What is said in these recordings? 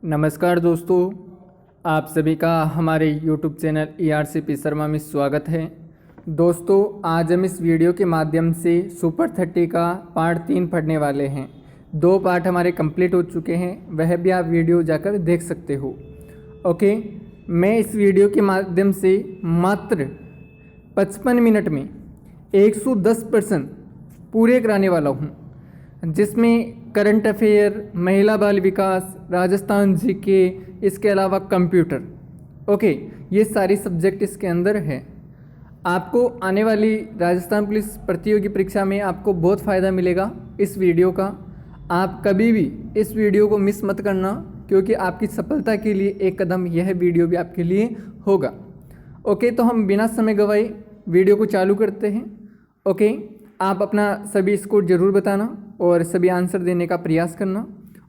नमस्कार दोस्तों, आप सभी का हमारे YouTube चैनल ERCP शर्मा में स्वागत है। दोस्तों, आज हम इस वीडियो के माध्यम से सुपर 30 का पार्ट 3 पढ़ने वाले हैं। 2 पार्ट हमारे कंप्लीट हो चुके हैं, वह भी आप वीडियो जाकर देख सकते हो। ओके, मैं इस वीडियो के माध्यम से मात्र 55 मिनट में 110% पूरे कराने वाला हूँ, जिसमें करंट अफेयर, महिला बाल विकास, राजस्थान जीके, इसके अलावा कंप्यूटर। ओके, ये सारी सब्जेक्ट इसके अंदर है। आपको आने वाली राजस्थान पुलिस प्रतियोगी परीक्षा में आपको बहुत फ़ायदा मिलेगा इस वीडियो का। आप कभी भी इस वीडियो को मिस मत करना, क्योंकि आपकी सफलता के लिए एक कदम यह वीडियो भी आपके लिए होगा। ओके, तो हम बिना समय गवाए वीडियो को चालू करते हैं। ओके, आप अपना सभी स्कोर ज़रूर बताना और सभी आंसर देने का प्रयास करना।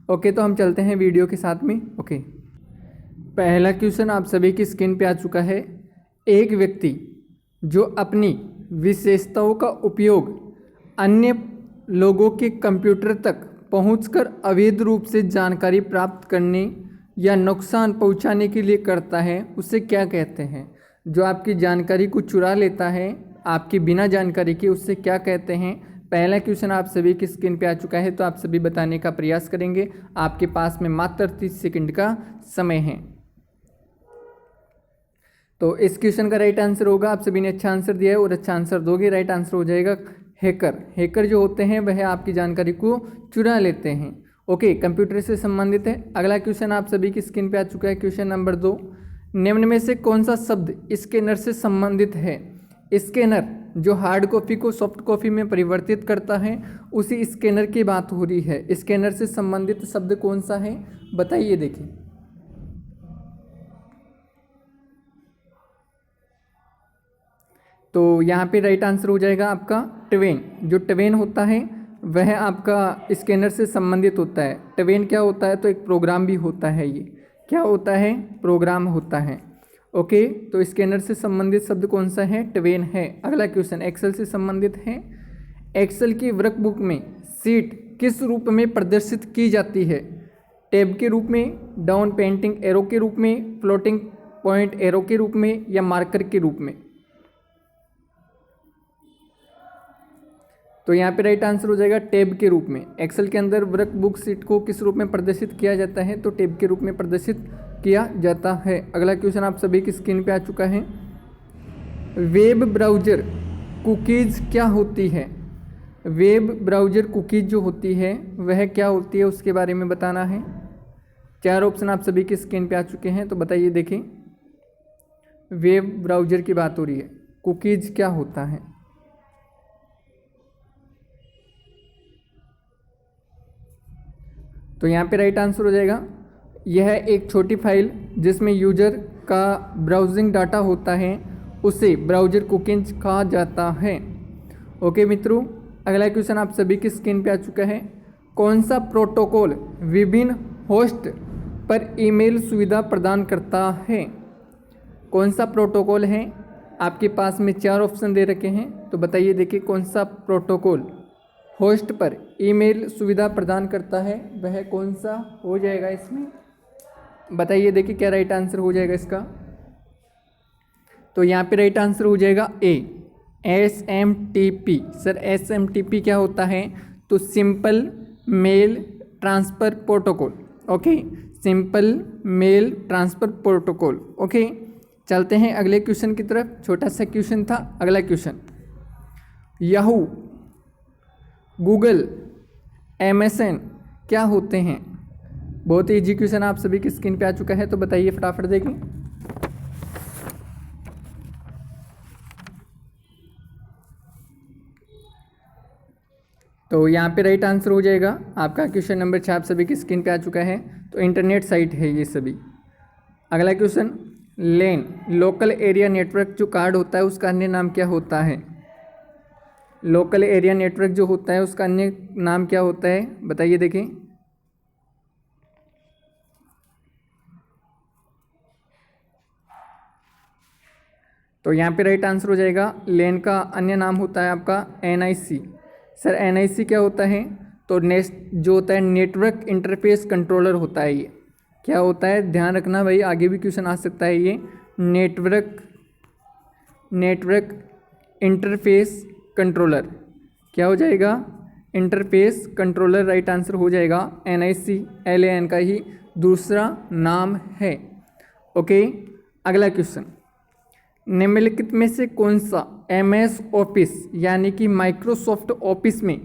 ओके, तो हम चलते हैं वीडियो के साथ में। ओके, पहला क्वेश्चन आप सभी की स्क्रीन पे आ चुका है। एक व्यक्ति जो अपनी विशेषताओं का उपयोग अन्य लोगों के कंप्यूटर तक पहुंचकर अवैध रूप से जानकारी प्राप्त करने या नुकसान पहुंचाने के लिए करता है, उसे क्या कहते हैं? जो आपकी जानकारी को चुरा लेता है आपकी बिना जानकारी के, उससे क्या कहते हैं? पहला क्वेश्चन आप सभी की स्क्रीन पे आ चुका है, तो आप सभी बताने का प्रयास करेंगे। आपके पास में मात्र 30 सेकंड का समय है। तो इस क्वेश्चन का राइट आंसर होगा, आप सभी ने अच्छा आंसर दिया है और अच्छा आंसर दोगे, राइट आंसर हो जाएगा हैकर। हैकर जो होते हैं वह आपकी जानकारी को चुरा लेते हैं। ओके, कंप्यूटर से संबंधित है। अगला क्वेश्चन आप सभी की स्क्रीन पे आ चुका है, क्वेश्चन नंबर 2। निम्न में से कौन सा शब्द स्कैनर से संबंधित है? स्कैनर जो हार्ड कॉपी को सॉफ्ट कॉपी में परिवर्तित करता है, उसी स्कैनर की बात हो रही है। स्कैनर से संबंधित शब्द कौन सा है, बताइए। देखिए, तो यहाँ पे राइट आंसर हो जाएगा आपका ट्वेन। जो ट्वेन होता है वह आपका स्कैनर से संबंधित होता है। ट्वेन क्या होता है? तो एक प्रोग्राम भी होता है। ये क्या होता है? प्रोग्राम होता है। ओके, तो स्कैनर से संबंधित शब्द कौन सा है? ट्वेन है। अगला क्वेश्चन एक्सेल से संबंधित है। एक्सेल की वर्कबुक में शीट किस रूप में प्रदर्शित की जाती है? टैब के रूप में, डाउन पेंटिंग एरो के रूप में, फ्लोटिंग पॉइंट एरो के रूप में, या मार्कर के रूप में? तो यहाँ पे राइट आंसर हो जाएगा टैब के रूप में। एक्सेल के अंदर वर्कबुक शीट को किस रूप में प्रदर्शित किया जाता है? तो टैब के रूप में प्रदर्शित किया जाता है। अगला क्वेश्चन आप सभी की स्क्रीन पे आ चुका है। वेब ब्राउज़र कुकीज़ क्या होती है? वेब ब्राउज़र कुकीज़ जो होती है वह क्या होती है, उसके बारे में बताना है। 4 ऑप्शन आप सभी की स्क्रीन पे आ चुके हैं, तो बताइए। देखें, वेब ब्राउज़र की बात हो रही है, कुकीज़ क्या होता है? तो यहाँ पे राइट आंसर हो जाएगा, यह एक छोटी फाइल जिसमें यूजर का ब्राउजिंग डाटा होता है, उसे ब्राउज़र कुकीज़ कहा जाता है। ओके मित्रों, अगला क्वेश्चन आप सभी की स्क्रीन पे आ चुका है। कौन सा प्रोटोकॉल विभिन्न होस्ट पर ईमेल सुविधा प्रदान करता है? कौन सा प्रोटोकॉल है? आपके पास में 4 ऑप्शन दे रखे हैं, तो बताइए। देखिए, कौन सा प्रोटोकॉल होस्ट पर ईमेल सुविधा प्रदान करता है, वह कौन सा हो जाएगा इसमें? बताइए। देखिए, क्या राइट आंसर हो जाएगा इसका? तो यहाँ पे राइट आंसर हो जाएगा ए, SMTP। सर, SMTP क्या होता है? तो simple mail transfer protocol. Okay, simple mail transfer protocol. Okay, चलते हैं अगले क्वेश्चन की तरफ। छोटा सा क्वेश्चन था। अगला क्वेश्चन, याहू, गूगल, MSN क्या होते हैं? बहुत ही इजी क्वेश्चन आप सभी की स्क्रीन पे आ चुका है, तो बताइए फटाफट। देखिए, तो यहाँ पे राइट आंसर हो जाएगा आपका क्वेश्चन नंबर 6 आप सभी की स्क्रीन पे आ चुका है। तो इंटरनेट साइट है ये सभी। अगला क्वेश्चन, लेन, लोकल एरिया नेटवर्क जो कार्ड होता है उसका अन्य नाम क्या होता है? लोकल एरिया नेटवर्क जो होता है उसका अन्य नाम क्या होता है, बताइए। देखें, तो यहाँ पे राइट आंसर हो जाएगा, लेन का अन्य नाम होता है आपका NIC। सर, NIC क्या होता है? तो नेक्स्ट जो होता है नेटवर्क इंटरफेस कंट्रोलर होता है ये। क्या होता है, ध्यान रखना भाई, आगे भी क्वेश्चन आ सकता है ये। Network interface controller. क्या हो जाएगा, इंटरफेस कंट्रोलर राइट आंसर हो जाएगा। NIC LAN का ही दूसरा नाम है। ओके, अगला क्वेश्चन, निम्नलिखित में से कौन सा MS ऑफिस यानी कि माइक्रोसॉफ्ट ऑफिस में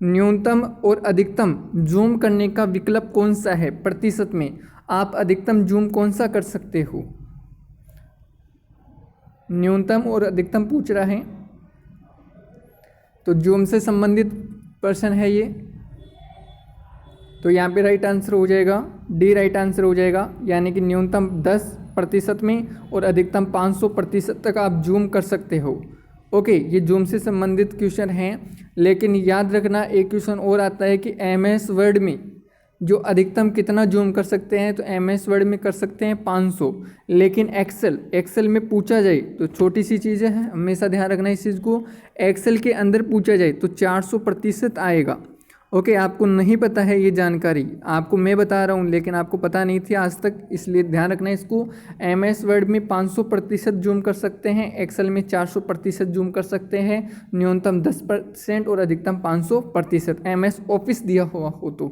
न्यूनतम और अधिकतम जूम करने का विकल्प कौन सा है प्रतिशत में? आप अधिकतम जूम कौन सा कर सकते हो? न्यूनतम और अधिकतम पूछ रहा है, तो जूम से संबंधित प्रश्न है ये। तो यहाँ पे राइट आंसर हो जाएगा डी, राइट आंसर हो जाएगा, यानी कि न्यूनतम 10% में और अधिकतम 500% तक आप जूम कर सकते हो। ओके, ये जूम से संबंधित क्वेश्चन हैं। लेकिन याद रखना, एक क्वेश्चन और आता है कि MS वर्ड में जो अधिकतम कितना जूम कर सकते हैं, तो MS वर्ड में कर सकते हैं 500। लेकिन एक्सेल में पूछा जाए तो छोटी सी चीज़ें हैं, हमेशा ध्यान रखना इस चीज़ को। एक्सेल के अंदर पूछा जाए तो 400% आएगा। ओके, आपको नहीं पता है ये जानकारी, आपको मैं बता रहा हूँ, लेकिन आपको पता नहीं थी आज तक, इसलिए ध्यान रखना इसको। MS वर्ड में 500% जूम कर सकते हैं, एक्सेल में 400% जूम कर सकते हैं, न्यूनतम 10% और अधिकतम 500% MS ऑफिस दिया हुआ हो तो।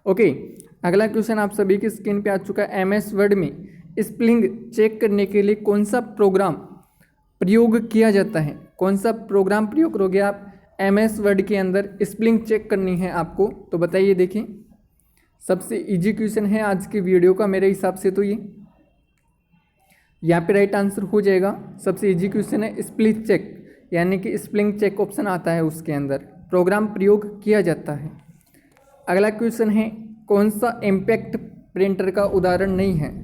ओके, अगला क्वेश्चन आप सभी की स्क्रीन पे आ चुका है। MS वर्ड में स्पेलिंग चेक करने के लिए कौन सा प्रोग्राम प्रयोग किया जाता है? कौन सा प्रोग्राम प्रयोग करोगे आप MS वर्ड के अंदर स्पेलिंग चेक करनी है आपको? तो बताइए, देखिए, सबसे इजी क्वेश्चन है आज की वीडियो का मेरे हिसाब से तो ये। यहाँ पे राइट आंसर हो जाएगा, सबसे इजी क्वेश्चन है स्पेलिंग चेक, यानी कि स्पेलिंग चेक ऑप्शन आता है, उसके अंदर प्रोग्राम प्रयोग किया जाता है। अगला क्वेश्चन है, कौन सा इम्पैक्ट प्रिंटर का उदाहरण नहीं है?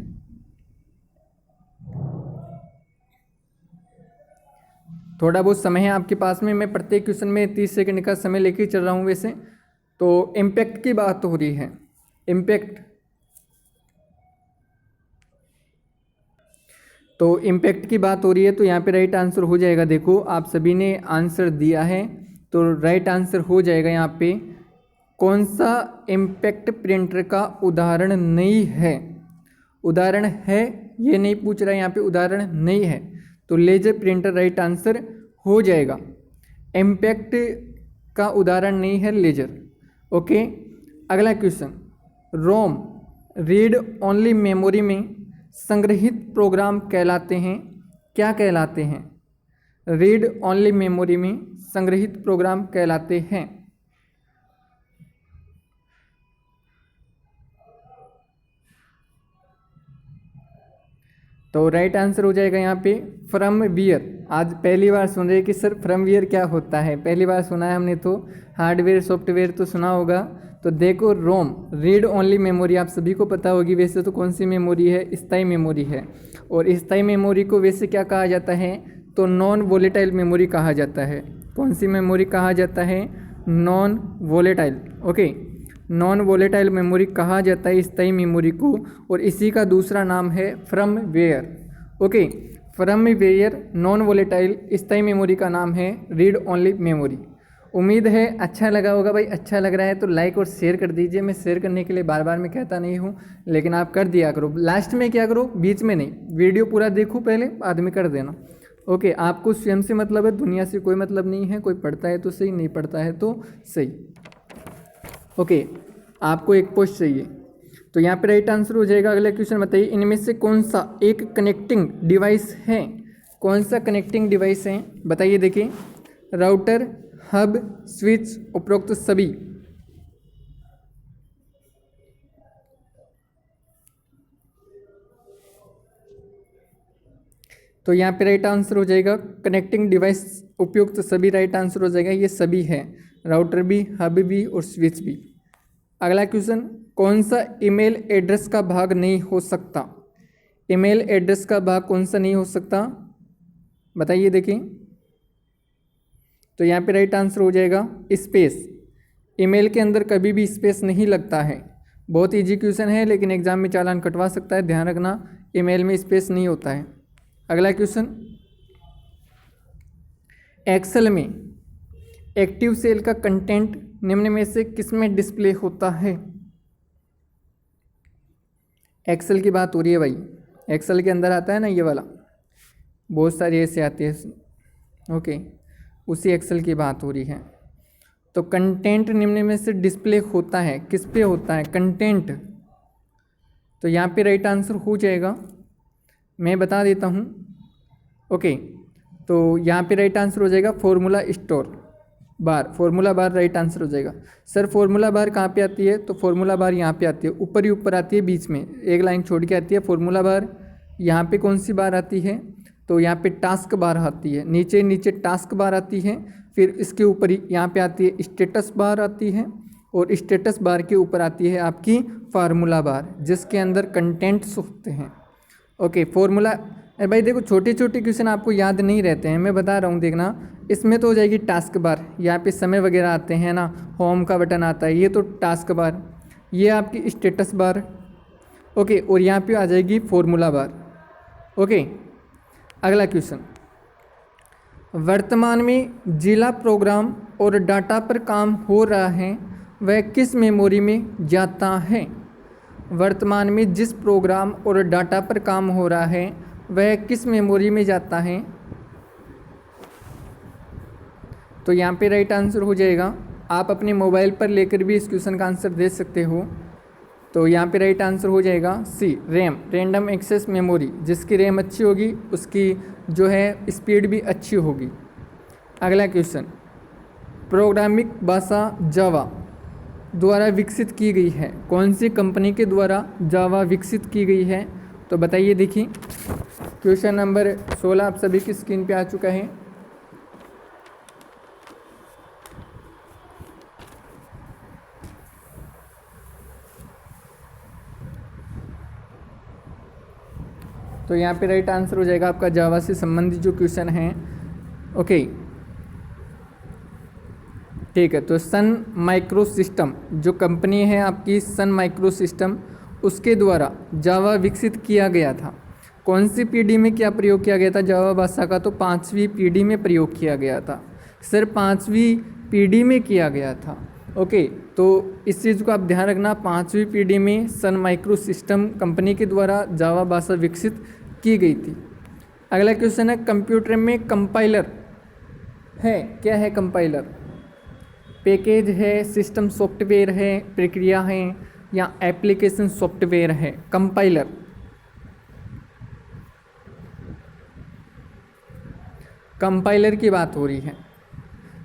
थोड़ा बहुत समय है आपके पास में, मैं प्रत्येक क्वेश्चन में 30 सेकंड का समय लेके चल रहा हूँ वैसे। तो इम्पैक्ट की बात हो रही है, इम्पैक्ट, तो इम्पैक्ट की बात हो रही है, तो यहाँ पे राइट आंसर हो जाएगा। देखो, आप सभी ने आंसर दिया है, तो राइट आंसर हो जाएगा यहाँ पे, कौन सा इम्पैक्ट प्रिंटर का उदाहरण नहीं है? उदाहरण है ये नहीं पूछ रहा है यहाँ पे, उदाहरण नहीं है, तो लेजर प्रिंटर राइट आंसर हो जाएगा। इम्पैक्ट का उदाहरण नहीं है लेजर। ओके, अगला क्वेश्चन, रोम रीड ओनली मेमोरी में संग्रहित प्रोग्राम कहलाते हैं, क्या कहलाते हैं? रीड ओनली मेमोरी में संग्रहित प्रोग्राम कहलाते हैं। तो राइट आंसर हो जाएगा यहाँ पे फर्मवेयर। आज पहली बार सुन रहे कि सर फर्मवेयर क्या होता है, पहली बार सुना है हमने, तो हार्डवेयर सॉफ्टवेयर तो सुना होगा। तो देखो, रोम रीड ओनली मेमोरी आप सभी को पता होगी वैसे तो, कौन सी मेमोरी है? स्थायी मेमोरी है। और स्थायी मेमोरी को वैसे क्या कहा जाता है? तो नॉन वोलेटाइल मेमोरी कहा जाता है। कौन सी मेमोरी कहा जाता है? Non volatile. Okay, non volatile memory कहा जाता है स्थायी मेमोरी को, और इसी का दूसरा नाम है firmware. Okay, firmware non volatile स्थायी मेमोरी का नाम है रीड ओनली मेमोरी। उम्मीद है अच्छा लगा होगा भाई, अच्छा लग रहा है तो लाइक और शेयर कर दीजिए। मैं शेयर करने के लिए बार बार मैं कहता नहीं हूँ, लेकिन आप कर दिया करो। लास्ट में क्या करो, बीच में नहीं, वीडियो पूरा देखो पहले, बाद में कर देना। ओके, आपको स्वयं से मतलब है, दुनिया से कोई मतलब नहीं है। कोई पढ़ता है तो सही, नहीं पढ़ता है तो सही। ओके, आपको एक पोस्ट चाहिए, तो यहाँ पे राइट आंसर हो जाएगा। अगला क्वेश्चन बताइए, इनमें से कौन सा एक कनेक्टिंग डिवाइस है? कौन सा कनेक्टिंग डिवाइस है बताइए। देखिए, राउटर, हब, स्विच, उपरोक्त सभी। तो यहाँ पे राइट आंसर हो जाएगा कनेक्टिंग डिवाइस, उपयुक्त सभी राइट आंसर हो जाएगा। ये सभी है, राउटर भी, हब भी और स्विच भी। अगला क्वेश्चन, कौन सा ईमेल एड्रेस का भाग नहीं हो सकता? ईमेल एड्रेस का भाग कौन सा नहीं हो सकता बताइए। देखिए, तो यहाँ पे राइट आंसर हो जाएगा स्पेस। ईमेल के अंदर कभी भी स्पेस नहीं लगता है। बहुत इजी क्वेश्चन है, लेकिन एग्जाम में चालान कटवा सकता है, ध्यान रखना, ईमेल में स्पेस नहीं होता है। अगला क्वेश्चन, एक्सेल में एक्टिव सेल का कंटेंट निम्न में से किस में डिस्प्ले होता है? एक्सेल की बात हो रही है भाई, एक्सेल के अंदर आता है ना ये वाला, बहुत सारी ऐसे आती है। ओके, उसी एक्सेल की बात हो रही है। तो कंटेंट निम्न में से डिस्प्ले होता है, किस पे होता है? कंटेंट। तो यहाँ पे राइट आंसर हो जाएगा, मैं बता देता हूँ। ओके, तो यहाँ पे राइट आंसर हो जाएगा फॉर्मूला स्टोर बार, फॉर्मूला बार राइट आंसर हो जाएगा। सर फॉर्मूला बार कहाँ पे आती है? तो फॉर्मूला बार यहाँ पे आती है, ऊपर ही ऊपर आती है, बीच में एक लाइन छोड़ के आती है फॉर्मूला बार। यहाँ पे कौन सी बार आती है? तो यहाँ पे टास्क बार आती है, नीचे नीचे टास्क बार आती है, फिर इसके ऊपर ही यहाँ पे आती है स्टेटस बार आती है, और स्टेटस बार के ऊपर आती है आपकी फार्मूला बार, जिसके अंदर कंटेंट्स होते हैं। ओके, फॉर्मूला भाई देखो छोटे छोटे क्वेश्चन आपको याद नहीं रहते हैं, मैं बता रहा हूँ, देखना। इसमें तो हो जाएगी टास्क बार, यहाँ पे समय वगैरह आते हैं ना, होम का बटन आता है, ये तो टास्क बार, ये आपकी स्टेटस बार। ओके, और यहाँ पे आ जाएगी फॉर्मूला बार। ओके, अगला क्वेश्चन, वर्तमान में जिला प्रोग्राम और डाटा पर काम हो रहा है वह किस मेमोरी में जाता है? वर्तमान में जिस प्रोग्राम और डाटा पर काम हो रहा है वह किस मेमोरी में जाता है? तो यहाँ पे राइट आंसर हो जाएगा, आप अपने मोबाइल पर लेकर भी इस क्वेश्चन का आंसर दे सकते हो। तो यहाँ पे राइट आंसर हो जाएगा सी, रैम, रैंडम एक्सेस मेमोरी। जिसकी रैम अच्छी होगी उसकी जो है स्पीड भी अच्छी होगी। अगला क्वेश्चन, प्रोग्रामिंग भाषा जावा द्वारा विकसित की गई है, कौन सी कंपनी के द्वारा जावा विकसित की गई है? तो बताइए। देखिए क्वेश्चन नंबर 16 आप सभी की स्क्रीन पे आ चुका है। तो यहाँ पे राइट आंसर हो जाएगा आपका जावा से संबंधित जो क्वेश्चन है। ओके, ठीक है। तो सन माइक्रो सिस्टम जो कंपनी है आपकी, सन माइक्रो सिस्टम, उसके द्वारा जावा विकसित किया गया था। कौन सी पीढ़ी में क्या प्रयोग किया गया था जावा भाषा का? तो 5वीं पीढ़ी में प्रयोग किया गया था। सर 5वीं पीढ़ी में किया गया था। ओके, तो इस चीज़ को आप ध्यान रखना, 5वीं पीढ़ी में सन माइक्रो सिस्टम कंपनी के द्वारा जावा भाषा विकसित की गई थी। अगला क्वेश्चन है, कंप्यूटर में कंपाइलर है, क्या है कंपाइलर? पैकेज है, सिस्टम सॉफ्टवेयर है, प्रक्रिया है, या एप्लीकेशन सॉफ्टवेयर है? कंपाइलर। कंपाइलर की बात हो रही है,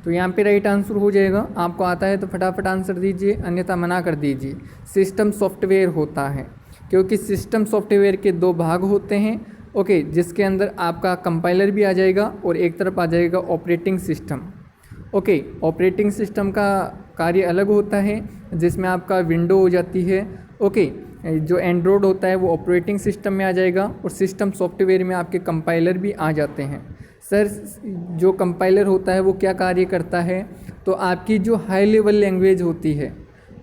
तो यहाँ पे राइट आंसर हो जाएगा। आपको आता है तो फटाफट आंसर दीजिए, अन्यथा मना कर दीजिए। सिस्टम सॉफ्टवेयर होता है, क्योंकि सिस्टम सॉफ्टवेयर के 2 भाग होते हैं। ओके, जिसके अंदर आपका कंपाइलर भी आ जाएगा और एक तरफ आ जाएगा operating system. Okay, operating system का कार्य अलग होता है, जिसमें आपका विंडो हो जाती है। ओके, जो एंड्रॉयड होता है वो ऑपरेटिंग सिस्टम में आ जाएगा, और सिस्टम सॉफ्टवेयर में आपके कंपाइलर भी आ जाते हैं। सर जो कंपाइलर होता है वो क्या कार्य करता है? तो आपकी जो हाई लेवल लैंग्वेज होती है,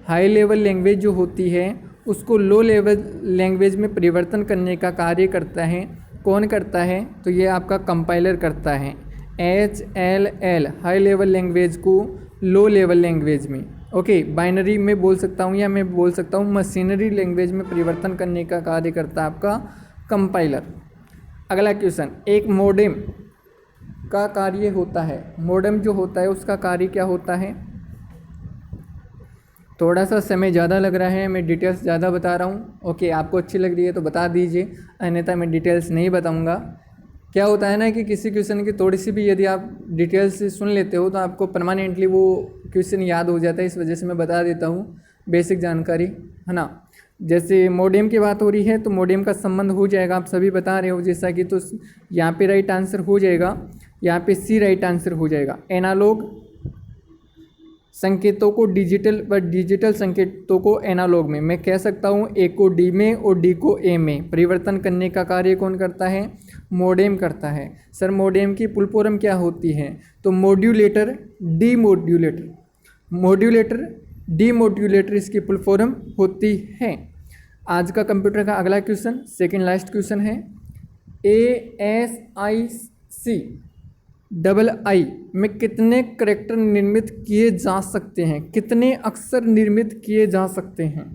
हाई लेवल लैंग्वेज जो होती है उसको लो लेवल लैंग्वेज में परिवर्तन करने का कार्य करता है। कौन करता है? तो ये आपका कंपाइलर करता है। HLL हाई लेवल लैंग्वेज को लो लेवल लैंग्वेज में, ओके, बाइनरी में बोल सकता हूँ, या मैं बोल सकता हूँ मशीनरी लैंग्वेज में परिवर्तन करने का कार्य करता है आपका कंपाइलर। अगला क्वेश्चन, एक मॉडेम का कार्य होता है, मॉडेम जो होता है उसका कार्य क्या होता है? थोड़ा सा समय ज़्यादा लग रहा है, मैं डिटेल्स ज़्यादा बता रहा हूँ। ओके, आपको अच्छी लग रही है तो बता दीजिए, अन्यथा मैं डिटेल्स नहीं बताऊँगा। क्या होता है ना कि किसी क्वेश्चन की थोड़ी सी भी यदि आप डिटेल्स से सुन लेते हो तो आपको परमानेंटली वो क्वेश्चन याद हो जाता है, इस वजह से मैं बता देता हूँ बेसिक जानकारी, है ना। जैसे मॉडेम की बात हो रही है तो मॉडेम का संबंध हो जाएगा, आप सभी बता रहे हो जैसा कि, तो यहाँ पे राइट आंसर हो जाएगा, यहाँ पे सी राइट आंसर हो जाएगा। एनालॉग संकेतों को डिजिटल व डिजिटल संकेतों को एनालॉग में, मैं कह सकता हूँ ए को डी में और डी को ए में परिवर्तन करने का कार्य कौन करता है? मॉडेम करता है। सर मॉडेम की फुल फॉर्म क्या होती है? तो मॉड्यूलेटर, डीमॉड्यूलेटर, मॉड्यूलेटर, डीमॉड्यूलेटर इसकी फुल फॉर्म होती है। आज का कंप्यूटर का अगला क्वेश्चन, सेकेंड लास्ट क्वेश्चन है, ASIC में कितने करैक्टर निर्मित किए जा सकते हैं? कितने अक्षर निर्मित किए जा सकते हैं?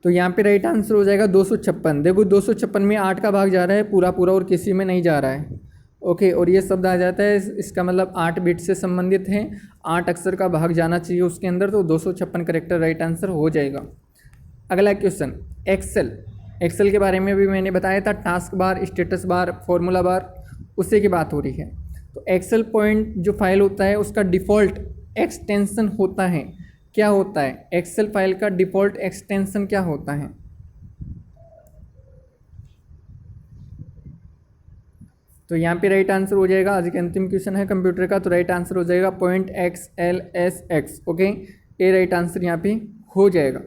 तो यहाँ पे राइट आंसर हो जाएगा 256। देखो 256 में 8 का भाग जा रहा है पूरा पूरा और किसी में नहीं जा रहा है। ओके, और ये शब्द आ जाता है, इसका मतलब 8 बिट से संबंधित है, 8 अक्षर का भाग जाना चाहिए उसके अंदर, तो 256 करेक्ट राइट आंसर हो जाएगा। अगला क्वेश्चन, एक्सेल के बारे में भी मैंने बताया था, task bar, status bar, formula bar, उसी की बात हो रही है। तो एक्सेल पॉइंट जो फाइल होता है उसका डिफ़ॉल्ट एक्सटेंशन होता है, क्या होता है? एक्सेल फाइल का डिफ़ॉल्ट एक्सटेंशन क्या होता है? तो यहाँ पे राइट आंसर हो जाएगा, आज के अंतिम क्वेश्चन है कंप्यूटर का, तो राइट आंसर हो जाएगा .xlsx। ओके, ये राइट आंसर यहाँ पे हो जाएगा।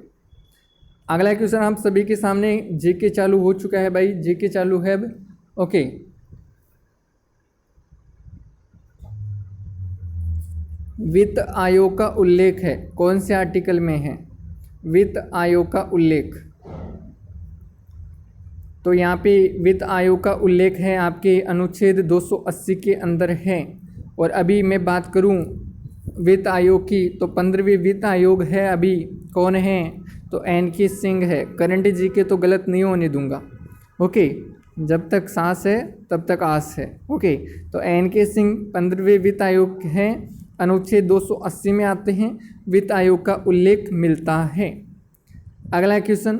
अगला क्वेश्चन आप सभी के सामने, जीके चालू हो चुका है भाई, जीके चालू है। ओके, वित्त आयोग का उल्लेख है, कौन से आर्टिकल में है वित्त आयोग का उल्लेख? तो यहाँ पे वित्त आयोग का उल्लेख है आपके अनुच्छेद 280 के अंदर है। और अभी मैं बात करूँ वित्त आयोग की, तो 15वीं वित्त आयोग है अभी, कौन है? तो NK सिंह है। करंट जीके तो गलत नहीं होने दूंगा। ओके, जब तक सांस है तब तक आस है। ओके, तो NK सिंह 15वें वित्त आयोग है, अनुच्छेद 280 में आते हैं, वित्त आयोग का उल्लेख मिलता है। अगला क्वेश्चन,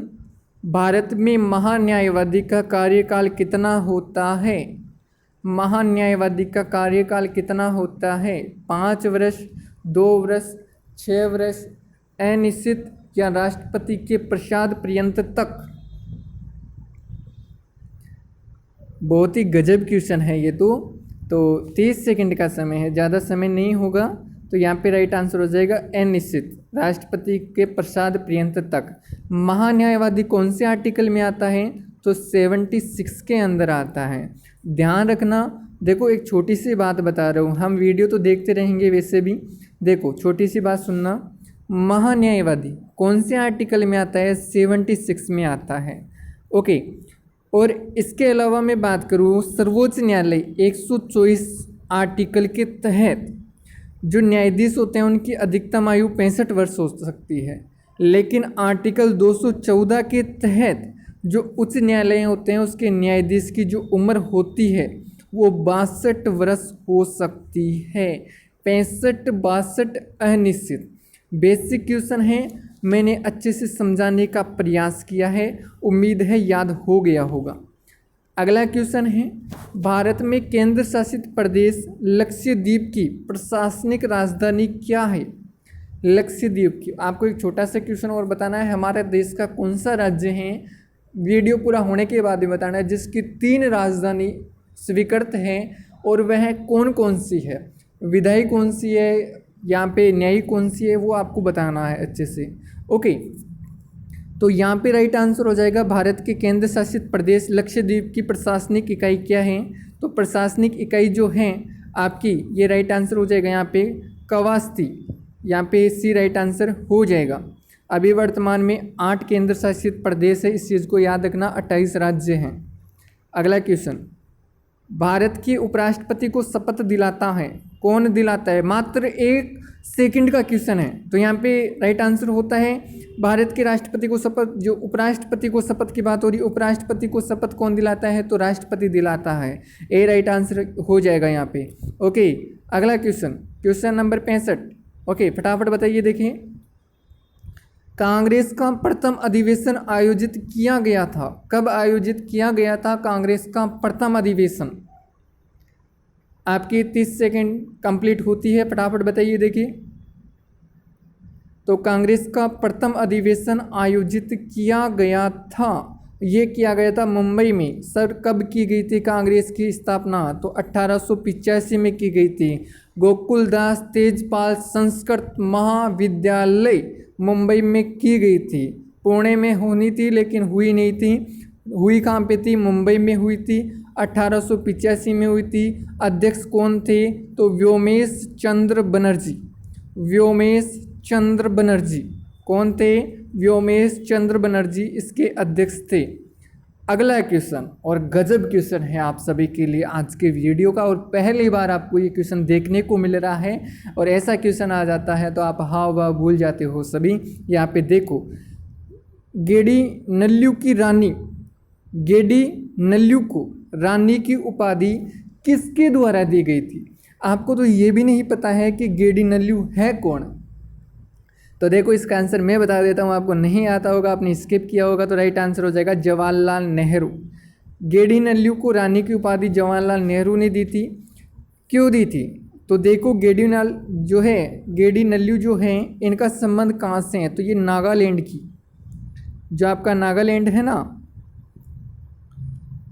भारत में महान्यायवादी का कार्यकाल कितना होता है? महान्यायवादी का कार्यकाल कितना होता है? 5 वर्ष, 2 वर्ष, 6 वर्ष, अनिश्चित या राष्ट्रपति के प्रसाद पर्यंत तक? बहुत ही गजब क्वेश्चन है ये तो 30 सेकंड का समय है, ज़्यादा समय नहीं होगा। तो यहाँ पे राइट आंसर हो जाएगा अनिश्चित, राष्ट्रपति के प्रसाद पर्यंत तक। महान्यायवादी कौन से आर्टिकल में आता है? तो 76 के अंदर आता है। ध्यान रखना, देखो एक छोटी सी बात बता रहा हूँ, हम वीडियो तो देखते रहेंगे वैसे भी, देखो छोटी सी बात सुनना, महान्यायवादी कौन से आर्टिकल में आता है? 76 में आता है। ओके, और इसके अलावा मैं बात करूँ सर्वोच्च न्यायालय 124 आर्टिकल के तहत जो न्यायाधीश होते हैं उनकी अधिकतम आयु 65 वर्ष हो सकती है, लेकिन आर्टिकल 214 के तहत जो उच्च न्यायालय होते हैं उसके न्यायाधीश की जो उम्र होती है वो 62 वर्ष हो सकती है। 65-62 अनिश्चित। बेसिक क्वेश्चन है, मैंने अच्छे से समझाने का प्रयास किया है, उम्मीद है याद हो गया होगा। अगला क्वेश्चन है, भारत में केंद्र शासित प्रदेश लक्षद्वीप की प्रशासनिक राजधानी क्या है? लक्षद्वीप की, आपको एक छोटा सा क्वेश्चन और बताना है, हमारे देश का कौन सा राज्य है, वीडियो पूरा होने के बाद ही बताना है, जिसकी 3 राजधानी स्वीकृत हैं और वह कौन कौन सी है, विधायी कौन सी है, यहाँ पे न्यायिक कौन सी है, वो आपको बताना है अच्छे से। ओके, तो यहाँ पे राइट आंसर हो जाएगा भारत के केंद्र शासित प्रदेश लक्षद्वीप की प्रशासनिक इकाई क्या है? तो प्रशासनिक इकाई जो है आपकी, ये राइट आंसर हो जाएगा यहाँ पे कवास्ती, यहाँ पे सी राइट आंसर हो जाएगा। अभी वर्तमान में 8 केंद्र शासित प्रदेश है, इस चीज़ को याद रखना, 28 राज्य हैं। अगला क्वेश्चन, भारत के उपराष्ट्रपति को शपथ दिलाता है, कौन दिलाता है? मात्र 1 सेकंड का क्वेश्चन है, तो यहाँ पे राइट आंसर होता है भारत के राष्ट्रपति को शपथ, जो उपराष्ट्रपति को शपथ की बात हो रही है, उपराष्ट्रपति को शपथ कौन दिलाता है? तो राष्ट्रपति दिलाता है। ए राइट आंसर हो जाएगा यहाँ पे। ओके, अगला क्वेश्चन, क्वेश्चन नंबर 65। ओके, फटाफट बताइए। देखिए, कांग्रेस का प्रथम अधिवेशन आयोजित किया गया था, कब आयोजित किया गया था कांग्रेस का प्रथम अधिवेशन? आपकी 30 सेकंड कंप्लीट होती है, फटाफट बताइए। देखिए, तो कांग्रेस का प्रथम अधिवेशन आयोजित किया गया था, ये किया गया था मुंबई में। सर कब की गई थी कांग्रेस की स्थापना? तो 1885 में की गई थी। गोकुलदास तेजपाल संस्कृत महाविद्यालय मुंबई में की गई थी। पुणे में होनी थी लेकिन हुई नहीं थी। हुई कहाँ पे थी? मुंबई में हुई थी, 1885 में हुई थी। अध्यक्ष कौन थे? तो व्योमेश चंद्र बनर्जी। व्योमेश चंद्र बनर्जी कौन थे? व्योमेश चंद्र बनर्जी इसके अध्यक्ष थे। अगला क्वेश्चन, और गजब क्वेश्चन है आप सभी के लिए आज के वीडियो का, और पहली बार आपको ये क्वेश्चन देखने को मिल रहा है, और ऐसा क्वेश्चन आ जाता है तो आप हाव भाव भूल जाते हो सभी। यहाँ पे देखो, गेडी नल्लू की रानी, गेडी नल्लू को रानी की उपाधि किसके द्वारा दी गई थी? आपको तो ये भी नहीं पता है कि गेडी नल्लू है कौन। तो देखो इसका आंसर मैं बता देता हूँ, आपको नहीं आता होगा, आपने स्किप किया होगा, तो राइट आंसर हो जाएगा जवाहरलाल नेहरू। गेडी नल्लू को रानी की उपाधि जवाहरलाल नेहरू ने दी थी। क्यों दी थी? तो देखो गेडी नल्लू जो है इनका संबंध कहाँ से है? तो ये नागालैंड की, जो आपका नागालैंड है ना,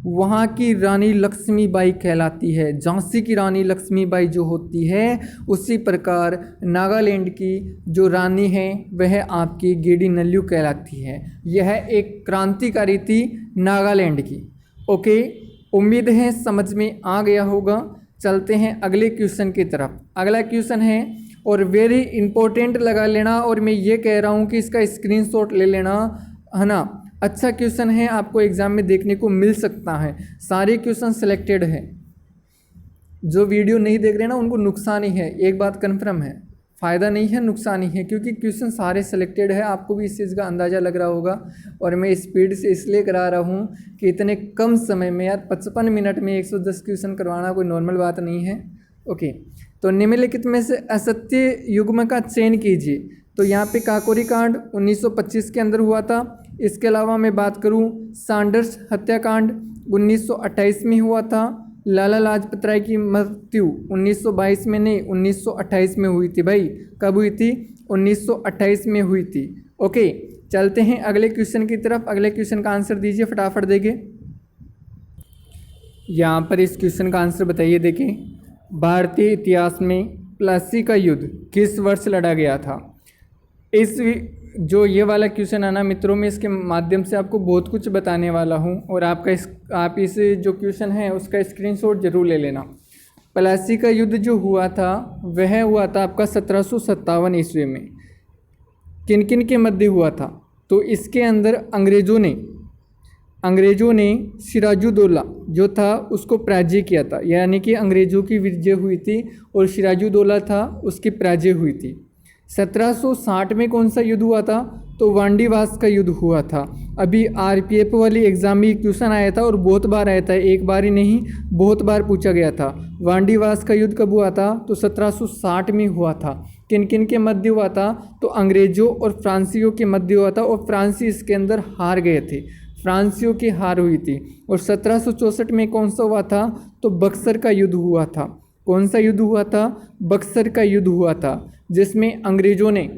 वहाँ की रानी लक्ष्मीबाई कहलाती है। झांसी की रानी लक्ष्मीबाई जो होती है, उसी प्रकार नागालैंड की जो रानी है वह आपकी गेडी नल्लू कहलाती है। यह एक क्रांतिकारी थी नागालैंड की। ओके, उम्मीद है समझ में आ गया होगा। चलते हैं अगले क्वेश्चन की तरफ। अगला क्वेश्चन है और वेरी इंपॉर्टेंट लगा लेना, और मैं ये कह रहा हूँ कि इसका स्क्रीनशॉट ले लेना, है ना। अच्छा क्वेश्चन है, आपको एग्जाम में देखने को मिल सकता है। सारे क्वेश्चन सिलेक्टेड है। जो वीडियो नहीं देख रहे ना उनको नुकसान ही है, एक बात कन्फर्म है, फ़ायदा नहीं है नुकसान ही है, क्योंकि क्वेश्चन सारे सिलेक्टेड है। आपको भी इस चीज़ का अंदाज़ा लग रहा होगा। और मैं स्पीड से इसलिए करा रहा हूँ कि इतने कम समय में यार 55 मिनट में 110 क्वेश्चन करवाना कोई नॉर्मल बात नहीं है। ओके, तो निम्नलिखित में से असत्य युग्म का चयन कीजिए। तो यहाँ पे काकोरी कांड 1925 के अंदर हुआ था। इसके अलावा मैं बात करूँ सैंडर्स हत्याकांड 1928 में हुआ था। लाला लाजपत राय की मृत्यु 1922 में नहीं 1928 में हुई थी। भाई कब हुई थी? 1928 में हुई थी। ओके, चलते हैं अगले क्वेश्चन की तरफ। अगले क्वेश्चन का आंसर दीजिए फटाफट। देखिए यहाँ पर इस क्वेश्चन का आंसर बताइए। देखिए, भारतीय इतिहास में प्लासी का युद्ध किस वर्ष लड़ा गया था? इस जो ये वाला क्वेश्चन है ना मित्रों, मैं इसके माध्यम से आपको बहुत कुछ बताने वाला हूँ, और आप इस जो क्वेश्चन है उसका स्क्रीनशॉट जरूर ले लेना। प्लासी का युद्ध जो हुआ था वह हुआ था आपका 1757 ईस्वी में। किन किन के मध्य हुआ था? तो इसके अंदर अंग्रेज़ों ने सिराजुद्दौला जो था उसको पराजय किया था, यानी कि अंग्रेज़ों की विजय हुई थी और सिराजुद्दौला था उसकी पराजय हुई थी। 1760 में कौन सा युद्ध हुआ था? तो वांडीवास का युद्ध हुआ था। अभी आरपीएफ वाली एग्जाम में क्वेश्चन आया था और बहुत बार आया था, एक बार ही नहीं बहुत बार पूछा गया था। वांडीवास का युद्ध कब हुआ था? तो 1760 में हुआ था। किन किन के मध्य हुआ था? तो अंग्रेजों और फ्रांसीसियों के मध्य हुआ था, और फ्रांसीसी इसके अंदर हार गए थे, फ्रांसीसियों की हार हुई थी। और 1764 में कौन सा हुआ था? तो बक्सर का युद्ध हुआ था। कौन सा युद्ध हुआ था? बक्सर का युद्ध हुआ था, जिसमें अंग्रेज़ों ने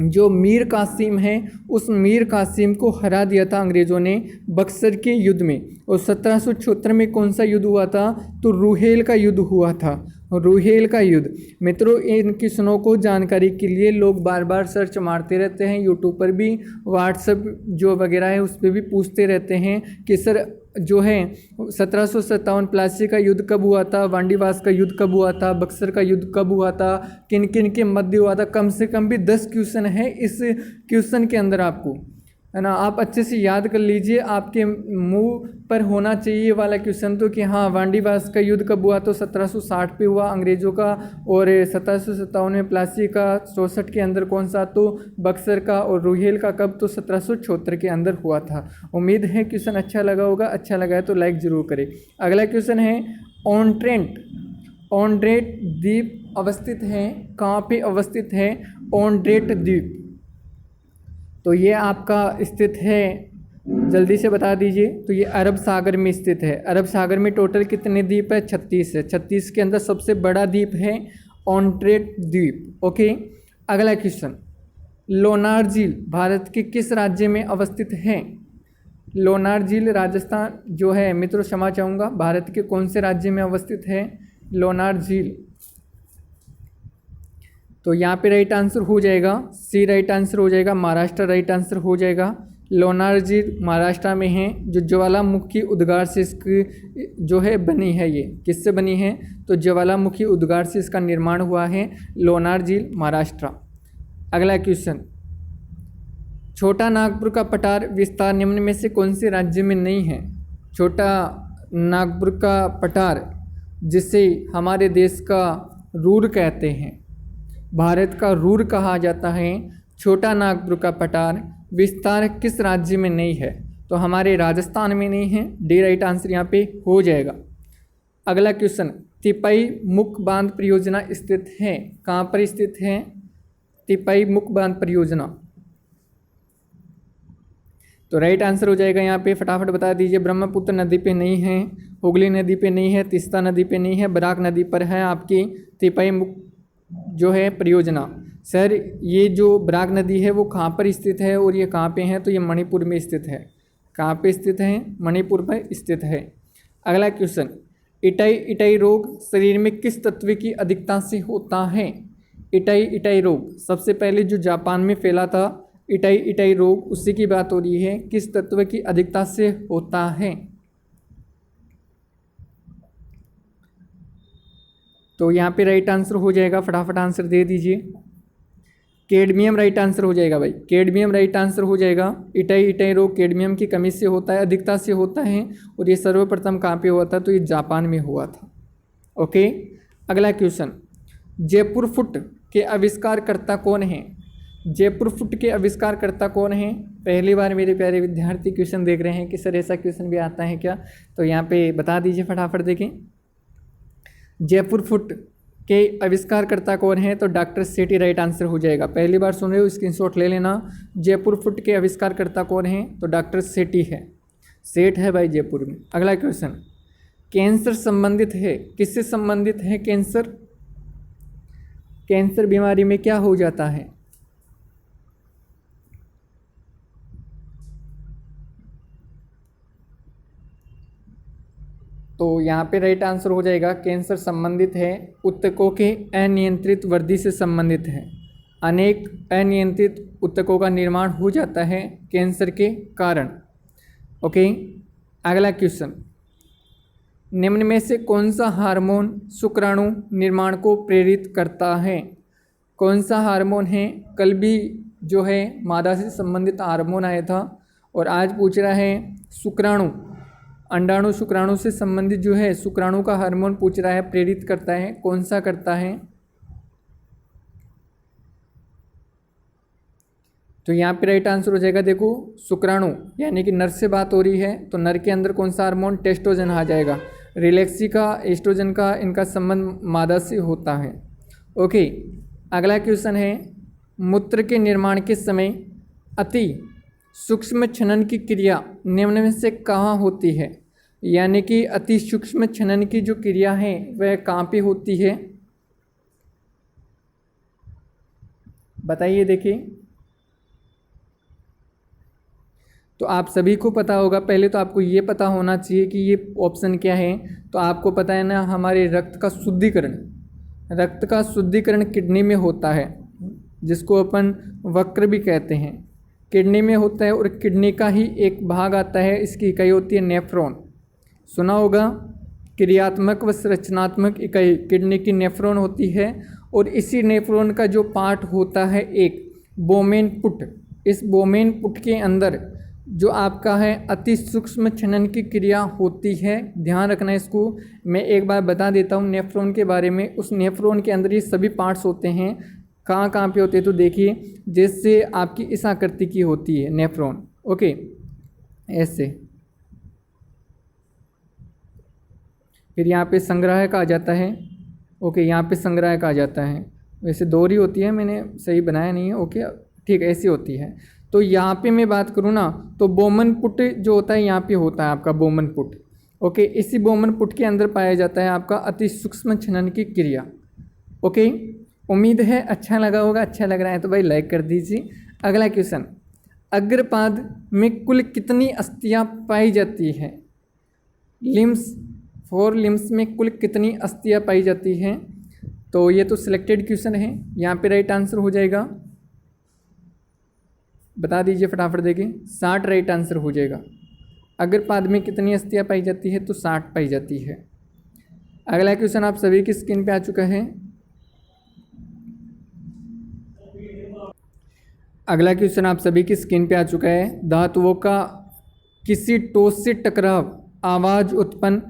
जो मीर कासिम है उस मीर कासिम को हरा दिया था अंग्रेज़ों ने बक्सर के युद्ध में। और 1776 में कौन सा युद्ध हुआ था? तो रूहेल का युद्ध हुआ था, रूहेल का युद्ध। मित्रों, इन क्वेश्चनों को जानकारी के लिए लोग बार बार सर्च मारते रहते हैं, यूट्यूब पर भी, व्हाट्सएप जो वगैरह है उस पर भी पूछते रहते हैं कि सर जो है 1757 प्लासी का युद्ध कब हुआ था, वांडीवास का युद्ध कब हुआ था, बक्सर का युद्ध कब हुआ था, किन किन के मध्य हुआ था। कम से कम भी 10 क्वेश्चन है इस क्वेश्चन के अंदर, आपको है ना, आप अच्छे से याद कर लीजिए। आपके मुंह पर होना चाहिए वाला क्वेश्चन तो कि हाँ वांडीवास का युद्ध कब हुआ, तो 1760 पे हुआ अंग्रेज़ों का, और 1757 में प्लासी का, 64 के अंदर कौन सा, तो बक्सर का, और रूहेल का कब, तो 1776 के अंदर हुआ था। उम्मीद है क्वेश्चन अच्छा लगा होगा। अच्छा लगा है तो लाइक ज़रूर करें। अगला क्वेश्चन है ऑनड्रेट द्वीप अवस्थित है, कहाँ पे अवस्थित है ऑनड्रेट द्वीप? तो ये आपका स्थित है, जल्दी से बता दीजिए। तो ये अरब सागर में स्थित है। अरब सागर में टोटल कितने द्वीप है? 36 है। 36 के अंदर सबसे बड़ा द्वीप है ऑनड्रेट द्वीप। ओके, अगला क्वेश्चन, लोनार झील भारत के किस राज्य में अवस्थित है? लोनार झील राजस्थान जो है मित्रों, क्षमा चाहूँगा, भारत के कौन से राज्य में अवस्थित है लोनार झील? तो यहाँ पे राइट आंसर हो जाएगा सी, राइट आंसर हो जाएगा महाराष्ट्र, राइट आंसर हो जाएगा। लोनार झील महाराष्ट्र में है, जो ज्वालामुखी उद्गार से इसकी जो है बनी है। ये किससे बनी है? तो ज्वालामुखी उद्गार से इसका निर्माण हुआ है, लोनार झील महाराष्ट्र। अगला क्वेश्चन, छोटा नागपुर का पठार विस्तार निम्न में से कौन से राज्य में नहीं है? छोटा नागपुर का पठार, जिसे हमारे देश का रूर कहते हैं, भारत का रूर कहा जाता है, छोटा नागपुर का पठार विस्तार किस राज्य में नहीं है? तो हमारे राजस्थान में नहीं है। डी राइट आंसर यहाँ पे हो जाएगा। अगला क्वेश्चन, तिपई मुख बांध परियोजना स्थित है, कहाँ पर स्थित है तिपई मुख बांध परियोजना? तो राइट आंसर हो जाएगा यहाँ पे, फटाफट बता दीजिए। ब्रह्मपुत्र नदी पे नहीं है, हुगली नदी पे नहीं है, तीस्ता नदी पे नहीं है, बराक नदी पर है आपकी तिपई मुख जो है परियोजना। सर ये जो बराक नदी है वो कहाँ पर स्थित है और ये कहाँ पे है? तो ये मणिपुर में स्थित है। कहाँ पे स्थित है? मणिपुर पर स्थित है। अगला क्वेश्चन, इटाई रोग शरीर में किस तत्व की अधिकता से होता है? इटाई रोग सबसे पहले जो जापान में फैला था इटाई रोग, उसी की बात हो रही है। किस तत्व की अधिकता से होता है? तो यहाँ पे राइट आंसर हो जाएगा, फटाफट आंसर दे दीजिए। कैडमियम राइट आंसर हो जाएगा भाई, कैडमियम राइट आंसर हो जाएगा। इटाई रोग कैडमियम की कमी से होता है, अधिकता से होता है। और ये सर्वप्रथम कहाँ पे हुआ था? तो ये जापान में हुआ था। ओके, अगला क्वेश्चन, जयपुर फुट के आविष्कारकर्ता कौन है? जयपुर फुट के आविष्कारकर्ता कौन है? पहली बार मेरे प्यारे विद्यार्थी क्वेश्चन देख रहे हैं कि सर ऐसा क्वेश्चन भी आता है क्या? तो यहाँ पे बता दीजिए, फटाफट देखें। जयपुर फुट के आविष्कारकर्ता कौन है? तो डॉक्टर सेठी राइट आंसर हो जाएगा। पहली बार सुन रहे हो, स्क्रीनशॉट ले लेना। जयपुर फुट के आविष्कारकर्ता कौन है? तो डॉक्टर सेठी है, सेठ है भाई जयपुर में। अगला क्वेश्चन, कैंसर संबंधित है, किससे संबंधित है कैंसर? कैंसर बीमारी में क्या हो जाता है? तो यहाँ पे राइट आंसर हो जाएगा, कैंसर संबंधित है ऊतकों के अनियंत्रित वृद्धि से संबंधित है। अनेक अनियंत्रित ऊतकों का निर्माण हो जाता है कैंसर के कारण। ओके, अगला क्वेश्चन, निम्न में से कौन सा हार्मोन शुक्राणु निर्माण को प्रेरित करता है? कौन सा हार्मोन है? कल भी जो है मादा से संबंधित हार्मोन आया था और आज पूछ रहा है शुक्राणु, अंडाणु शुक्राणु से संबंधित जो है शुक्राणु का हार्मोन पूछ रहा है, प्रेरित करता है, कौन सा करता है? तो यहाँ पे राइट आंसर हो जाएगा, देखो शुक्राणु यानी कि नर से बात हो रही है तो नर के अंदर कौन सा हार्मोन? टेस्टोजन आ जाएगा। रिलैक्सी का एस्ट्रोजन का इनका संबंध मादा से होता है। ओके, अगला क्वेश्चन है, मूत्र के निर्माण के समय अति सूक्ष्म छनन की क्रिया निम्न में से कहाँ होती है? यानी कि अति सूक्ष्म छनन की जो क्रिया है वह कहाँ पे होती है? बताइए, देखिए। तो आप सभी को पता होगा, पहले तो आपको ये पता होना चाहिए कि ये ऑप्शन क्या है। तो आपको पता है ना, हमारे रक्त का शुद्धिकरण किडनी में होता है, जिसको अपन वक्र भी कहते हैं, किडनी में होता है। और किडनी का ही एक भाग आता है, इसकी इकाई होती है नेफ्रॉन। सुना होगा, क्रियात्मक व संरचनात्मक इकाई किडनी की नेफ्रॉन होती है। और इसी नेफ्रॉन का जो पार्ट होता है एक बोमेन पुट, इस बोमेन पुट के अंदर जो आपका है अति सूक्ष्म छनन की क्रिया होती है। ध्यान रखना इसको, मैं एक बार बता देता हूँ नेफ्रॉन के बारे में। उस नेफ्रॉन के अंदर ये सभी पार्ट्स होते हैं। कहाँ कहाँ पे होते हैं? तो देखिए, जैसे आपकी इस आकृति की होती है नेफ्रॉन। ओके, ऐसे। फिर यहाँ पे संग्राहक आ जाता है। ओके, यहाँ पे संग्राहक आ जाता है। वैसे दोहरी होती है, मैंने सही बनाया नहीं है। ओके, ठीक, ऐसी होती है। तो यहाँ पे मैं बात करूँ ना, तो बोमन पुट जो होता है यहाँ पे होता है आपका बोमन पुट। ओके, इसी बोमन पुट के अंदर पाया जाता है आपका अति सूक्ष्म छनन की क्रिया। ओके, उम्मीद है अच्छा लगा होगा। अच्छा लग रहा है तो भाई लाइक कर दीजिए। अगला क्वेश्चन, अग्रपाद में कुल कितनी अस्थियां पाई जाती हैं? लिम्स, 4 लिम्स में कुल कितनी अस्थियां पाई जाती हैं? तो ये तो सिलेक्टेड क्वेश्चन है, यहाँ पे राइट आंसर हो जाएगा। बता दीजिए फटाफट, देखिए 60 राइट आंसर हो जाएगा। अग्रपाद में कितनी अस्थियां पाई जाती है? तो 60 पाई जाती है। अगला क्वेश्चन आप सभी की स्क्रीन पे आ चुका है। अगला क्वेश्चन आप सभी की स्क्रीन पे आ चुका है। धातुओं का किसी ठोस से टकराव आवाज़ उत्पन्न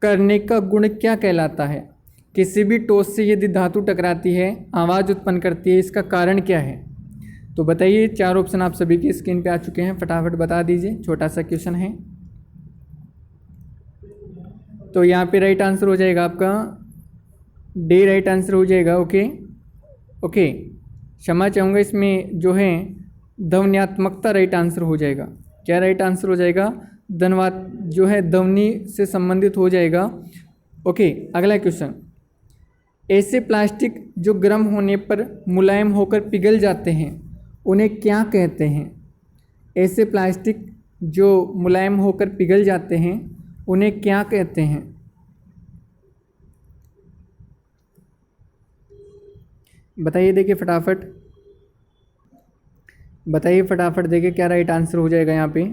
करने का गुण क्या कहलाता है? किसी भी ठोस से यदि धातु टकराती है, आवाज़ उत्पन्न करती है, इसका कारण क्या है? तो बताइए, 4 ऑप्शन आप सभी की स्क्रीन पे आ चुके हैं, फटाफट बता दीजिए, छोटा सा क्वेश्चन है। तो यहाँ पे राइट आंसर हो जाएगा आपका डी, राइट आंसर हो जाएगा। ओके ओके, क्षमा चाहूँगा, इसमें जो है ध्वन्यात्मकता राइट आंसर हो जाएगा। क्या राइट आंसर हो जाएगा? धन्यवाद, जो है ध्वनि से संबंधित हो जाएगा। ओके, अगला क्वेश्चन, ऐसे प्लास्टिक जो गर्म होने पर मुलायम होकर पिघल जाते हैं उन्हें क्या कहते हैं? ऐसे प्लास्टिक जो मुलायम होकर पिघल जाते हैं उन्हें क्या कहते हैं? बताइए, देखिए फटाफट बताइए, फटाफट देखिए क्या राइट आंसर हो जाएगा यहाँ पे।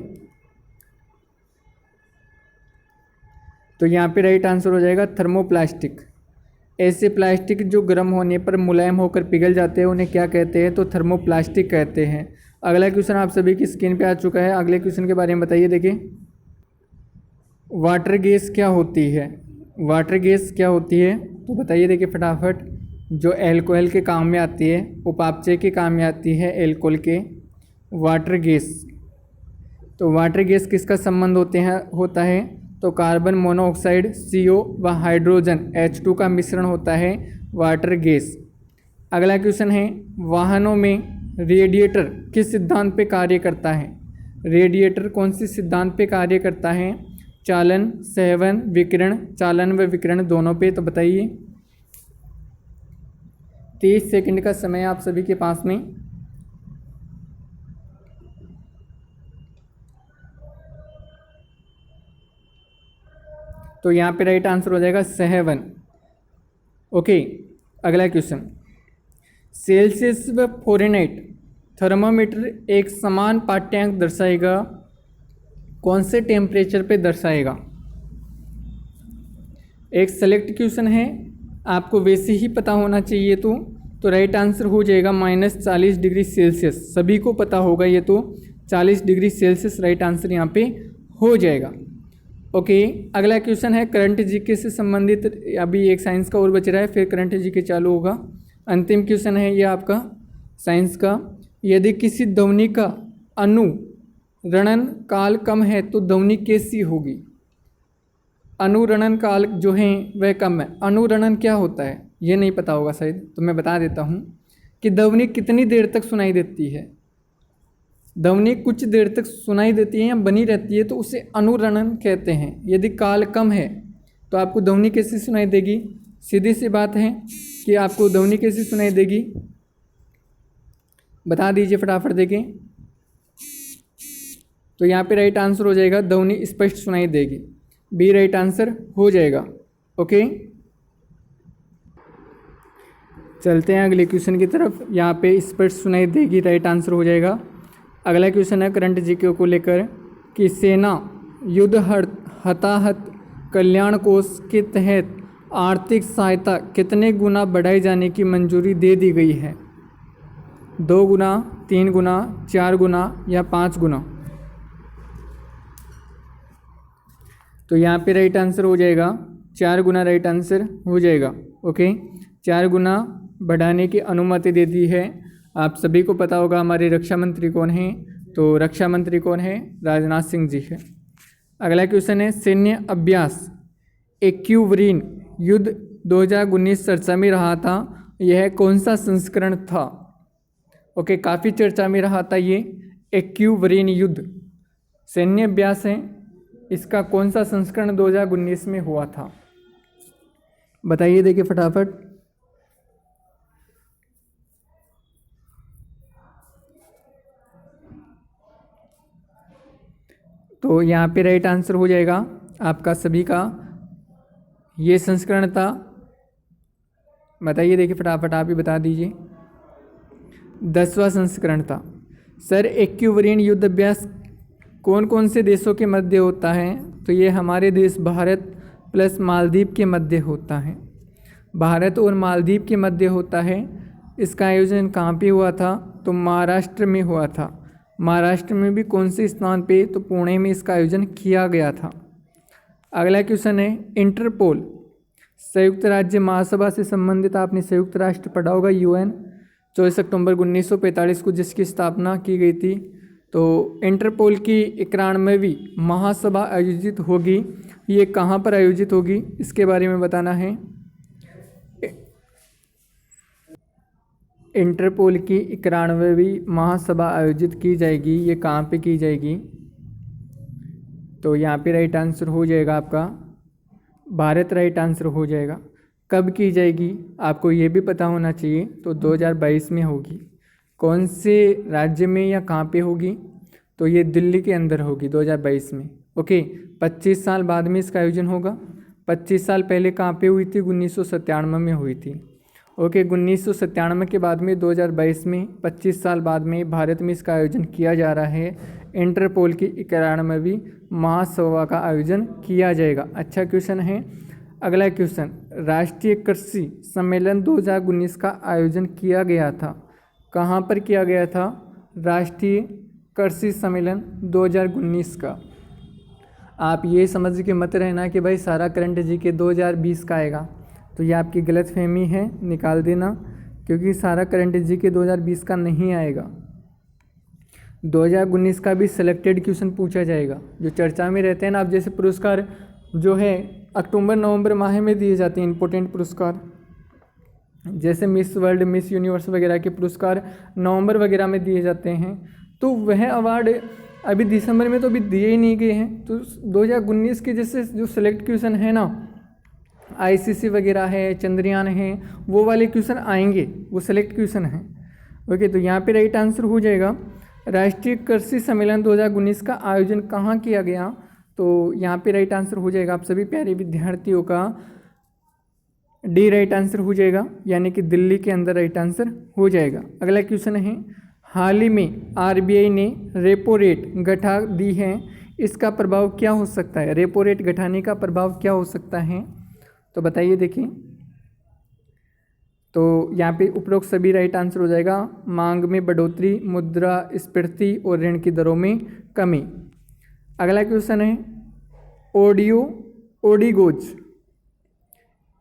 तो यहाँ पे राइट आंसर हो जाएगा थर्मोप्लास्टिक। ऐसे प्लास्टिक जो गर्म होने पर मुलायम होकर पिघल जाते हैं उन्हें क्या कहते हैं? तो थर्मोप्लास्टिक कहते हैं। अगला क्वेश्चन आप सभी की स्क्रीन पे आ चुका है। अगले क्वेश्चन के बारे में बताइए। देखिए, वाटर गैस क्या होती है? वाटर गैस क्या होती है? तो बताइए, देखिए फटाफट। जो एल्कोहल के काम में आती है, उपापचय के काम में आती है एल्कोहल के, वाटर गैस। तो वाटर गैस किसका संबंध होता है? तो कार्बन मोनोऑक्साइड CO व हाइड्रोजन H2 का मिश्रण होता है वाटर गैस। अगला क्वेश्चन है, वाहनों में रेडिएटर किस सिद्धांत पे कार्य करता है? रेडिएटर कौन सी सिद्धांत पे कार्य करता है? चालन, सहवन, विकिरण, चालन व विकिरण दोनों पे। तो बताइए, 30 सेकंड का समय आप सभी के पास में। तो यहाँ पे राइट आंसर हो जाएगा सहवन। ओके, अगला क्वेश्चन, सेल्सियस व फ़ारेनहाइट थर्मामीटर एक समान पाठ्यांक दर्शाएगा, कौन से टेम्परेचर पे दर्शाएगा? एक सेलेक्ट क्वेश्चन है, आपको वैसे ही पता होना चाहिए। तो राइट आंसर हो जाएगा -40 डिग्री सेल्सियस। सभी को पता होगा ये, तो 40 डिग्री सेल्सियस राइट आंसर यहाँ पे हो जाएगा। ओके, अगला क्वेश्चन है करंट जीके से संबंधित। अभी एक साइंस का और बच रहा है, फिर करंट जीके चालू होगा। अंतिम क्वेश्चन है ये आपका साइंस का। यदि किसी ध्वनि का अनुरणन काल कम है तो ध्वनि कैसी होगी? अनुरणन काल जो है वह कम है। अनुरणन क्या होता है ये नहीं पता होगा शायद, तो मैं बता देता हूँ कि ध्वनि कितनी देर तक सुनाई देती है। ध्वनि कुछ देर तक सुनाई देती है या बनी रहती है तो उसे अनुरणन कहते हैं। यदि काल कम है तो आपको ध्वनि कैसी सुनाई देगी? सीधी सी बात है कि आपको ध्वनि कैसी सुनाई देगी, बता दीजिए फटाफट। देखें, तो यहाँ पे राइट आंसर हो जाएगा ध्वनि स्पष्ट सुनाई देगी। बी राइट आंसर हो जाएगा। ओके, चलते हैं अगले क्वेश्चन की तरफ। यहाँ पे स्पष्ट सुनाई देगी राइट आंसर हो जाएगा। अगला क्वेश्चन है करंट जीके को लेकर कि सेना युद्ध हताहत कल्याण कोष के तहत आर्थिक सहायता कितने गुना बढ़ाए जाने की मंजूरी दे दी गई है? 2 गुना, 3 गुना, 4 गुना या 5 गुना? तो यहाँ पे राइट आंसर हो जाएगा 4 गुना राइट आंसर हो जाएगा। ओके, 4 गुना बढ़ाने की अनुमति दे दी है। आप सभी को पता होगा हमारे रक्षा मंत्री कौन हैं? तो रक्षा मंत्री कौन है? राजनाथ सिंह जी है। अगला क्वेश्चन है, सैन्य अभ्यास एक्यूवरीन युद्ध 2019 चर्चा में रहा था, यह कौन सा संस्करण था? ओके, काफ़ी चर्चा में रहा था ये एक्यूवरीन युद्ध सैन्य अभ्यास है, इसका कौन सा संस्करण 2019 में हुआ था? बताइए, देखिए फटाफट। तो यहाँ पे राइट आंसर हो जाएगा आपका सभी का ये संस्करण था। बताइए, देखिए फटाफट, आप ही बता दीजिए। 10वां संस्करण था। सर, एक्यूवरीन युद्ध अभ्यास कौन कौन से देशों के मध्य होता है? तो ये हमारे देश भारत प्लस मालदीव के मध्य होता है। भारत और मालदीव के मध्य होता है। इसका आयोजन कहाँ पे हुआ था? तो महाराष्ट्र में हुआ था। महाराष्ट्र में भी कौन से स्थान पे? तो पुणे में इसका आयोजन किया गया था। अगला क्वेश्चन है, इंटरपोल संयुक्त राज्य महासभा से संबंधित आपने संयुक्त राष्ट्र पढ़ा होगा, UN। 24 अक्टूबर 1945 को जिसकी स्थापना की गई थी। तो इंटरपोल की 91वीं महासभा आयोजित होगी, ये कहाँ पर आयोजित होगी इसके बारे में बताना है। इंटरपोल की 91वीं महासभा आयोजित की जाएगी, ये कहाँ पे की जाएगी? तो यहाँ पे राइट आंसर हो जाएगा आपका भारत, राइट आंसर हो जाएगा। कब की जाएगी आपको ये भी पता होना चाहिए। तो 2022 में होगी। कौन से राज्य में या कहाँ पे होगी? तो ये दिल्ली के अंदर होगी 2022 में। ओके, 25 साल बाद में इसका आयोजन होगा। 25 साल पहले कहाँ पे हुई थी? 1997 में हुई थी। ओके, 1997 के बाद में 2022 में 25 साल बाद में भारत में इसका आयोजन किया जा रहा है। इंटरपोल की 91वीं महासभा का आयोजन किया जाएगा। अच्छा क्वेश्चन है। अगला क्वेश्चन, राष्ट्रीय कृषि सम्मेलन 2019 का आयोजन किया गया था, कहाँ पर किया गया था? राष्ट्रीय कृषि सम्मेलन 2019 का। आप ये समझ के मत रहना कि भाई सारा करंट जीके 2020 का आएगा, तो ये आपकी गलतफहमी है, निकाल देना, क्योंकि सारा करंट जीके 2020 का नहीं आएगा। 2019 का भी सिलेक्टेड क्वेश्चन पूछा जाएगा जो चर्चा में रहते हैं ना। आप जैसे पुरस्कार जो है अक्टूबर नवंबर माह में दिए जाते हैं, इंपॉर्टेंट पुरस्कार, जैसे मिस वर्ल्ड, मिस यूनिवर्स वगैरह के पुरस्कार नवंबर वगैरह में दिए जाते हैं। तो वह अवार्ड अभी दिसंबर में तो अभी दिए ही नहीं गए हैं। तो 2019 के जैसे जो सिलेक्ट क्वेश्चन है ना, आईसीसी वगैरह है, चंद्रयान है, वो वाले क्वेश्चन आएंगे, वो सिलेक्ट क्वेश्चन हैं। ओके, तो यहाँ पे राइट आंसर हो जाएगा राष्ट्रीय कृषि सम्मेलन 2019 का आयोजन कहाँ किया गया? तो यहाँ पे राइट आंसर हो जाएगा आप सभी प्यारे विद्यार्थियों का डी राइट आंसर हो जाएगा, यानी कि दिल्ली के अंदर राइट आंसर हो जाएगा। अगला क्वेश्चन है, हाल ही में आरबीआई ने रेपो रेट घटा दी है, इसका प्रभाव क्या हो सकता है? रेपो रेट घटाने का प्रभाव क्या हो सकता है? तो बताइए। देखिए, तो यहाँ पे उपरोक्त सभी राइट आंसर हो जाएगा। मांग में बढ़ोतरी, मुद्रास्फीति और ऋण की दरों में कमी। अगला क्वेश्चन है, ओडिगोज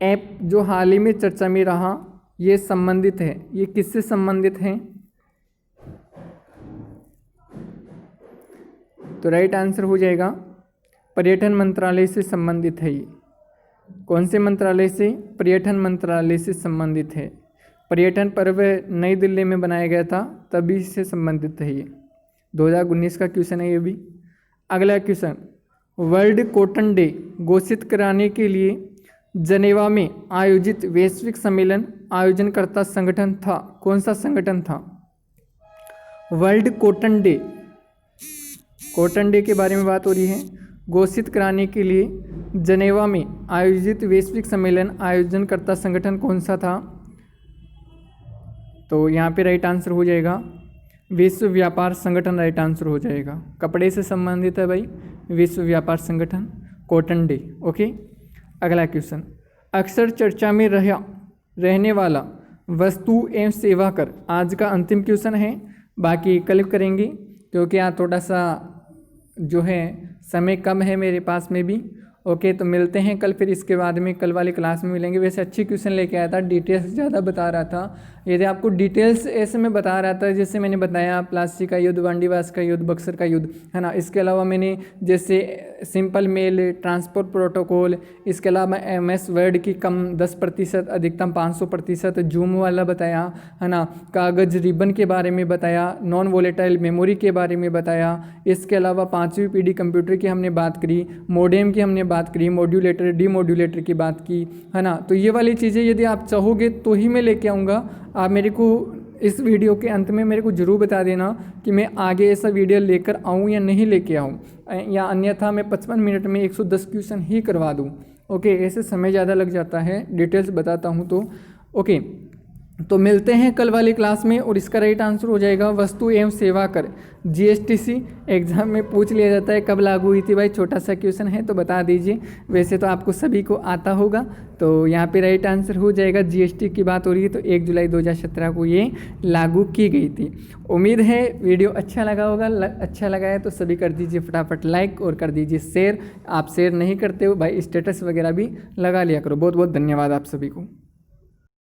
ऐप जो हाल ही में चर्चा में रहा, ये संबंधित है, ये किससे संबंधित है? तो राइट आंसर हो जाएगा पर्यटन मंत्रालय से संबंधित है। ये कौन से मंत्रालय से? पर्यटन मंत्रालय से संबंधित है। पर्यटन पर्व नई दिल्ली में बनाया गया था, तभी से संबंधित है ये। 2019 का क्वेश्चन है ये भी। अगला क्वेश्चन, वर्ल्ड कॉटन डे घोषित कराने के लिए जनेवा में आयोजित वैश्विक सम्मेलन आयोजनकर्ता संगठन था, कौन सा संगठन था? World cotton day, cotton day के बारे में बात हो रही है। घोषित कराने के लिए जनेवा में आयोजित वैश्विक सम्मेलन आयोजनकर्ता संगठन कौन सा था? तो यहाँ पे राइट आंसर हो जाएगा विश्व व्यापार संगठन, राइट आंसर हो जाएगा। कपड़े से संबंधित है भाई, विश्व व्यापार संगठन, कॉटन डे। ओके, अगला क्वेश्चन, अक्सर चर्चा में रहने वाला वस्तु एवं सेवा कर, आज का अंतिम क्वेश्चन है, बाकी कल करेंगे क्योंकि यहाँ थोड़ा सा जो है समय कम है मेरे पास में भी। ओके, तो मिलते हैं कल, फिर इसके बाद में कल वाली क्लास में मिलेंगे। वैसे अच्छी क्वेश्चन लेके आया था, डिटेल्स ज़्यादा बता रहा था। यदि आपको डिटेल्स ऐसे में बता रहा था जैसे मैंने बताया प्लासी का युद्ध, वांडीवास का युद्ध, बक्सर का युद्ध, है ना। इसके अलावा मैंने जैसे सिंपल मेल ट्रांसपोर्ट प्रोटोकॉल, इसके अलावा MS वर्ड की कम 10% अधिकतम 500% जूम वाला बताया, है ना। कागज़ रिबन के बारे में बताया, नॉन वोलेटाइल मेमोरी के बारे में बताया। इसके अलावा 5वीं पीढ़ी कंप्यूटर की हमने बात करी, मॉडेम की हमने बात करी, मॉड्यूलेटर डीमॉड्यूलेटर की बात की, है ना। तो ये वाली चीज़ें यदि आप चाहोगे तो ही मैं लेके आऊँगा। आप मेरे को इस वीडियो के अंत में मेरे को ज़रूर बता देना कि मैं आगे ऐसा वीडियो लेकर आऊँ या नहीं लेके आऊँ, या अन्यथा मैं 55 मिनट में 110 क्वेश्चन ही करवा दूँ। ओके, ऐसे समय ज़्यादा लग जाता है, डिटेल्स बताता हूँ तो। ओके, तो मिलते हैं कल वाली क्लास में, और इसका राइट आंसर हो जाएगा वस्तु एवं सेवा कर। GSTC एग्जाम में पूछ लिया जाता है कब लागू हुई थी, भाई छोटा सा क्वेश्चन है तो बता दीजिए। वैसे तो आपको सभी को आता होगा, तो यहाँ पे राइट आंसर हो जाएगा। GST की बात हो रही है तो 1 जुलाई 2017 को ये लागू की गई थी। उम्मीद है वीडियो अच्छा लगा होगा। अच्छा लगा है तो सभी कर दीजिए फटाफट लाइक और कर दीजिए शेयर। आप शेयर नहीं करते हो भाई, स्टेटस वगैरह भी लगा लिया करो। बहुत बहुत धन्यवाद आप सभी को।